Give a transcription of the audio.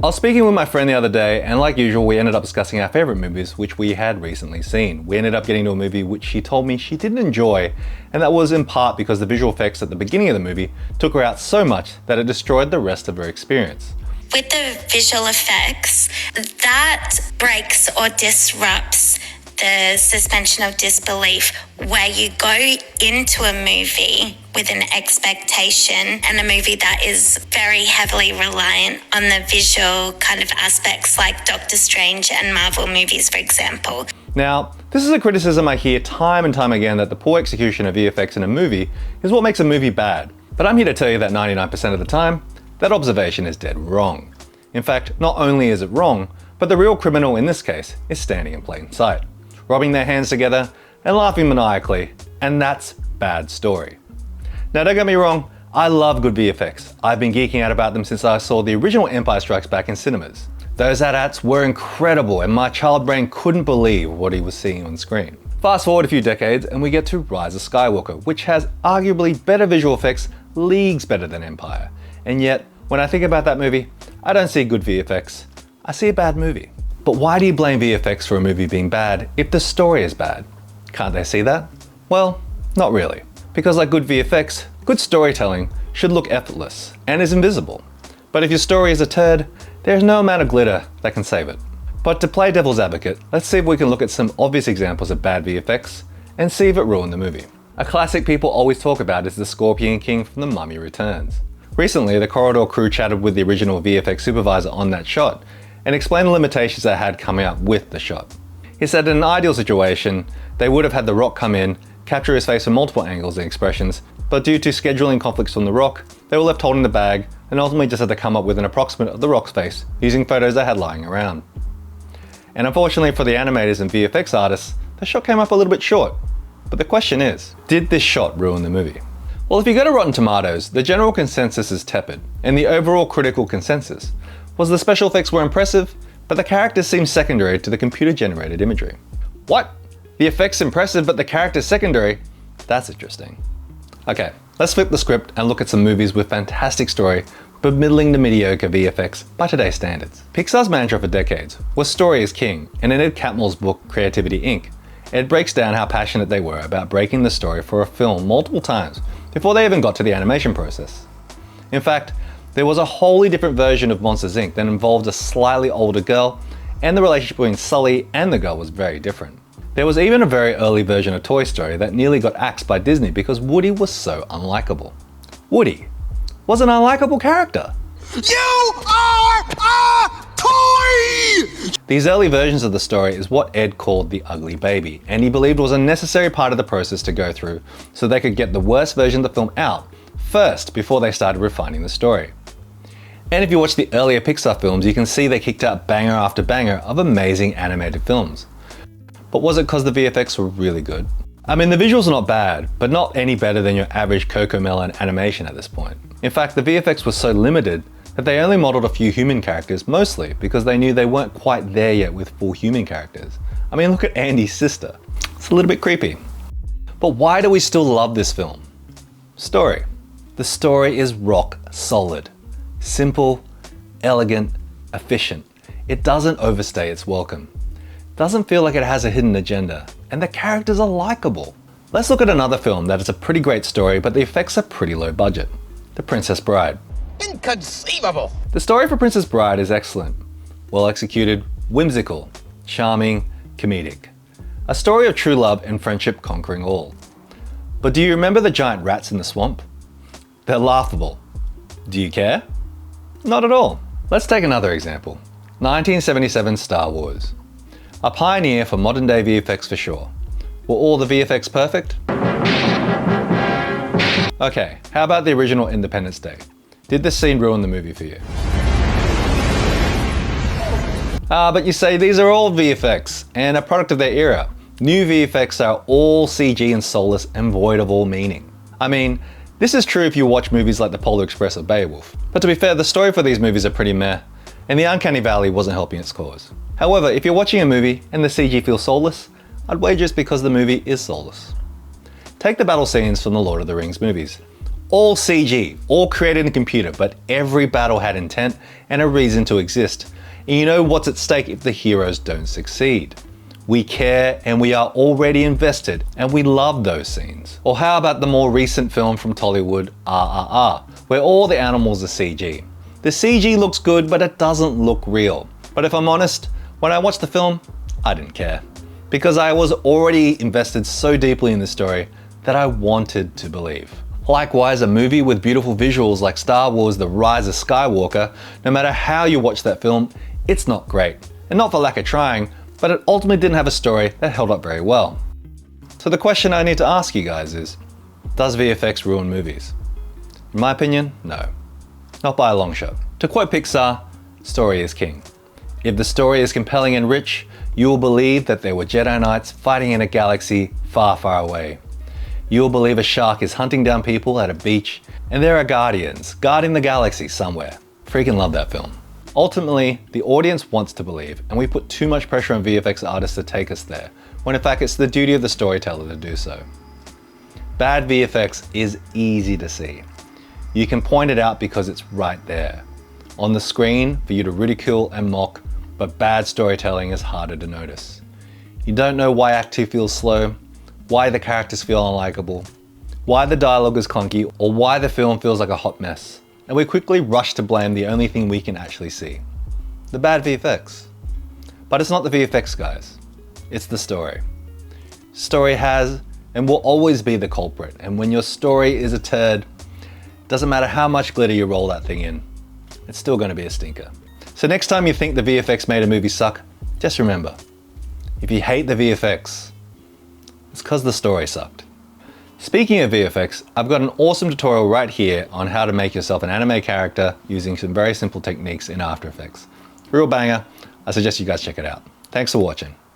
I was speaking with my friend the other day, and like usual, we ended up discussing our favorite movies which we had recently seen. We ended up getting to a movie which she told me she didn't enjoy, and that was in part because the visual effects at the beginning of the movie took her out so much that it destroyed the rest of her experience. With the visual effects, that breaks or disrupts the suspension of disbelief, where you go into a movie with an expectation, and a movie that is very heavily reliant on the visual kind of aspects like Doctor Strange and Marvel movies, for example. Now, this is a criticism I hear time and time again, that the poor execution of VFX in a movie is what makes a movie bad. But I'm here to tell you that 99% of the time, that observation is dead wrong. In fact, not only is it wrong, but the real criminal in this case is standing in plain sight, rubbing their hands together and laughing maniacally, and that's bad story. Now don't get me wrong, I love good VFX. I've been geeking out about them since I saw the original Empire Strikes Back in cinemas. Those AT-ATs were incredible, and my child brain couldn't believe what he was seeing on screen. Fast forward a few decades and we get to Rise of Skywalker, which has arguably better visual effects, leagues better than Empire. And yet, when I think about that movie, I don't see good VFX, I see a bad movie. But why do you blame VFX for a movie being bad if the story is bad? Can't they see that? Well, not really. Because like good VFX, good storytelling should look effortless and is invisible. But if your story is a turd, there's no amount of glitter that can save it. But to play devil's advocate, let's see if we can look at some obvious examples of bad VFX and see if it ruined the movie. A classic people always talk about is the Scorpion King from The Mummy Returns. Recently, the Corridor crew chatted with the original VFX supervisor on that shot and explained the limitations they had coming up with the shot. He said in an ideal situation, they would have had The Rock come in, capture his face from multiple angles and expressions, but due to scheduling conflicts from The Rock, they were left holding the bag and ultimately just had to come up with an approximate of The Rock's face using photos they had lying around. And unfortunately for the animators and VFX artists, the shot came up a little bit short. But the question is, did this shot ruin the movie? Well, if you go to Rotten Tomatoes, the general consensus is tepid, and the overall critical consensus was the special effects were impressive, but the characters seemed secondary to the computer-generated imagery. What? The effects impressive, but the characters secondary? That's interesting. Okay, let's flip the script and look at some movies with fantastic story, but middling to mediocre VFX by today's standards. Pixar's mantra for decades was story is king, and in Ed Catmull's book Creativity Inc., Ed breaks down how passionate they were about breaking the story for a film multiple times before they even got to the animation process. In fact, there was a wholly different version of Monsters Inc. that involved a slightly older girl, and the relationship between Sully and the girl was very different. There was even a very early version of Toy Story that nearly got axed by Disney because Woody was so unlikable. Woody was an unlikable character. You are a toy! These early versions of the story is what Ed called the ugly baby, and he believed was a necessary part of the process to go through so they could get the worst version of the film out first before they started refining the story. And if you watch the earlier Pixar films, you can see they kicked out banger after banger of amazing animated films. But was it because the VFX were really good? I mean, the visuals are not bad, but not any better than your average CoComelon animation at this point. In fact, the VFX was so limited that they only modeled a few human characters, mostly because they knew they weren't quite there yet with full human characters. I mean, look at Andy's sister. It's a little bit creepy. But why do we still love this film? Story. The story is rock solid. Simple, elegant, efficient. It doesn't overstay its welcome. Doesn't feel like it has a hidden agenda, and the characters are likable. Let's look at another film that is a pretty great story, but the effects are pretty low budget. The Princess Bride. Inconceivable! The story for Princess Bride is excellent. Well executed, whimsical, charming, comedic. A story of true love and friendship conquering all. But do you remember the giant rats in the swamp? They're laughable. Do you care? Not at all. Let's take another example. 1977 Star Wars. A pioneer for modern day VFX for sure. Were all the VFX perfect? Okay, how about the original Independence Day? Did this scene ruin the movie for you? But you say these are all VFX and a product of their era. New VFX are all CG and soulless and void of all meaning. I mean, this is true if you watch movies like The Polar Express or Beowulf. But to be fair, the story for these movies are pretty meh, and the Uncanny Valley wasn't helping its cause. However, if you're watching a movie and the CG feels soulless, I'd wager it's because the movie is soulless. Take the battle scenes from the Lord of the Rings movies. All CG, all created in a computer, but every battle had intent and a reason to exist. And you know what's at stake if the heroes don't succeed. We care and we are already invested and we love those scenes. Or how about the more recent film from Tollywood, RRR, where all the animals are CG. The CG looks good, but it doesn't look real. But if I'm honest, when I watched the film, I didn't care. Because I was already invested so deeply in the story that I wanted to believe. Likewise, a movie with beautiful visuals like Star Wars: The Rise of Skywalker, no matter how you watch that film, it's not great. And not for lack of trying, but it ultimately didn't have a story that held up very well. So the question I need to ask you guys is, does VFX ruin movies? In my opinion, no. Not by a long shot. To quote Pixar, story is king. If the story is compelling and rich, you will believe that there were Jedi Knights fighting in a galaxy far, far away. You will believe a shark is hunting down people at a beach, and there are guardians guarding the galaxy somewhere. Freaking love that film. Ultimately, the audience wants to believe, and we put too much pressure on VFX artists to take us there, when in fact it's the duty of the storyteller to do so. Bad VFX is easy to see. You can point it out because it's right there, on the screen for you to ridicule and mock, but bad storytelling is harder to notice. You don't know why Act 2 feels slow, why the characters feel unlikable, why the dialogue is clunky, or why the film feels like a hot mess. And we quickly rush to blame the only thing we can actually see, the bad VFX. But it's not the VFX, guys. It's the story. Story has and will always be the culprit, and when your story is a turd, doesn't matter how much glitter you roll that thing in, it's still gonna be a stinker. So next time you think the VFX made a movie suck, just remember, if you hate the VFX, it's because the story sucked. Speaking of VFX, I've got an awesome tutorial right here on how to make yourself an anime character using some very simple techniques in After Effects. Real banger, I suggest you guys check it out. Thanks for watching.